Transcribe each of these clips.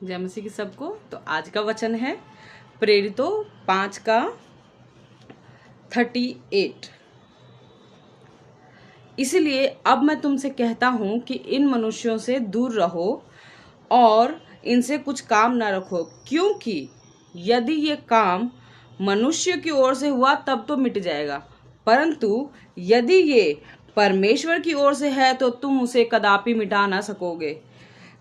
जय मसीह की सबको। तो आज का वचन है प्रेरितों 5:38। इसलिए अब मैं तुमसे कहता हूं कि इन मनुष्यों से दूर रहो और इनसे कुछ काम न रखो, क्योंकि यदि ये काम मनुष्य की ओर से हुआ तब तो मिट जाएगा, परंतु यदि ये परमेश्वर की ओर से है तो तुम उसे कदापि मिटा ना सकोगे।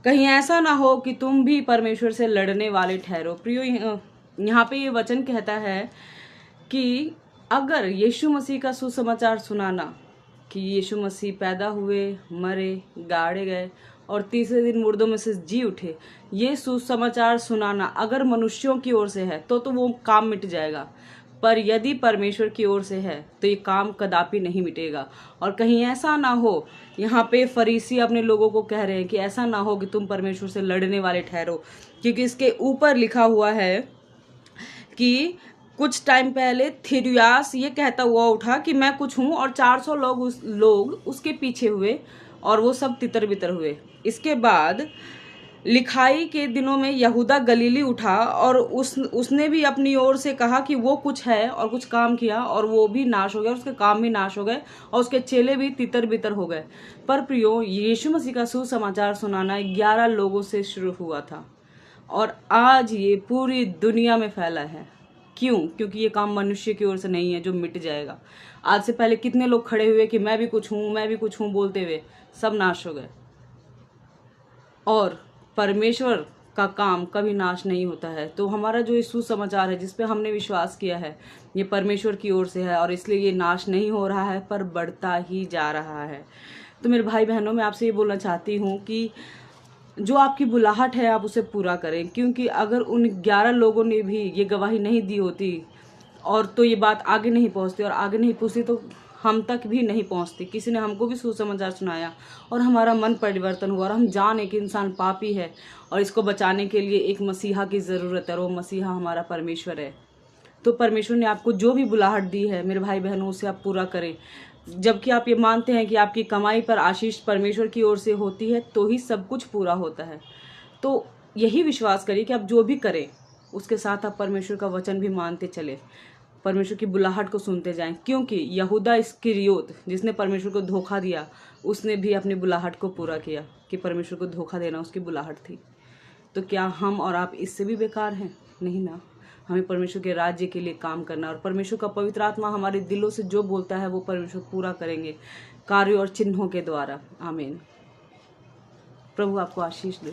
कहीं ऐसा ना हो कि तुम भी परमेश्वर से लड़ने वाले ठहरो। प्रियो, यहाँ पे ये वचन कहता है कि अगर यीशु मसीह का सुसमाचार सुनाना कि यीशु मसीह पैदा हुए, मरे, गाड़े गए और तीसरे दिन मुर्दों में से जी उठे, ये सुसमाचार सुनाना अगर मनुष्यों की ओर से है तो वो काम मिट जाएगा, पर यदि परमेश्वर की ओर से है तो ये काम कदापि नहीं मिटेगा। और कहीं ऐसा ना हो, यहाँ पे फरीसी अपने लोगों को कह रहे हैं कि ऐसा ना हो कि तुम परमेश्वर से लड़ने वाले ठहरो, क्योंकि इसके ऊपर लिखा हुआ है कि कुछ टाइम पहले थिरुयास ये कहता हुआ उठा कि मैं कुछ हूं, और 400 लोग उसके पीछे हुए और वो सब तितर बितर हुए। इसके बाद लिखाई के दिनों में यहूदा गलीली उठा और उसने भी अपनी ओर से कहा कि वो कुछ है और कुछ काम किया, और वो भी नाश हो गया, उसके काम भी नाश हो गए और उसके चेले भी तितर बितर हो गए। पर प्रियो, यीशु मसीह का सुसमाचार सुनाना 11 लोगों से शुरू हुआ था और आज ये पूरी दुनिया में फैला है। क्यों? क्योंकि ये काम मनुष्य की ओर से नहीं है जो मिट जाएगा। आज से पहले कितने लोग खड़े हुए कि मैं भी कुछ हूं, मैं भी कुछ हूं बोलते हुए, सब नाश हो गए। और परमेश्वर का काम कभी नाश नहीं होता है। तो हमारा जो ये सुसमाचार है जिस पे हमने विश्वास किया है, ये परमेश्वर की ओर से है और इसलिए ये नाश नहीं हो रहा है पर बढ़ता ही जा रहा है। तो मेरे भाई बहनों, मैं आपसे ये बोलना चाहती हूँ कि जो आपकी बुलाहट है आप उसे पूरा करें, क्योंकि अगर उन 11 लोगों ने भी ये गवाही नहीं दी होती और तो ये बात आगे नहीं पहुंचती, और आगे नहीं पहुंचती तो हम तक भी नहीं पहुंचती। किसी ने हमको भी सुसमाचार सुनाया और हमारा मन परिवर्तन हुआ और हम जाने कि इंसान पापी है और इसको बचाने के लिए एक मसीहा की ज़रूरत है, और वो मसीहा हमारा परमेश्वर है। तो परमेश्वर ने आपको जो भी बुलाहट दी है मेरे भाई बहनों, उसे आप पूरा करें। जबकि आप ये मानते हैं कि आपकी कमाई पर आशीष परमेश्वर की ओर से होती है तो ही सब कुछ पूरा होता है। तो यही विश्वास करिए कि आप जो भी करें उसके साथ आप परमेश्वर का वचन भी मानते चले, परमेश्वर की बुलाहट को सुनते जाएं, क्योंकि यहूदा इस्करियोत जिसने परमेश्वर को धोखा दिया, उसने भी अपनी बुलाहट को पूरा किया कि परमेश्वर को धोखा देना उसकी बुलाहट थी। तो क्या हम और आप इससे भी बेकार हैं? नहीं ना। हमें परमेश्वर के राज्य के लिए काम करना, और परमेश्वर का पवित्र आत्मा हमारे दिलों से जो बोलता है वो परमेश्वर पूरा करेंगे कार्यों और चिन्हों के द्वारा। आमीन। प्रभु आपको आशीष दे।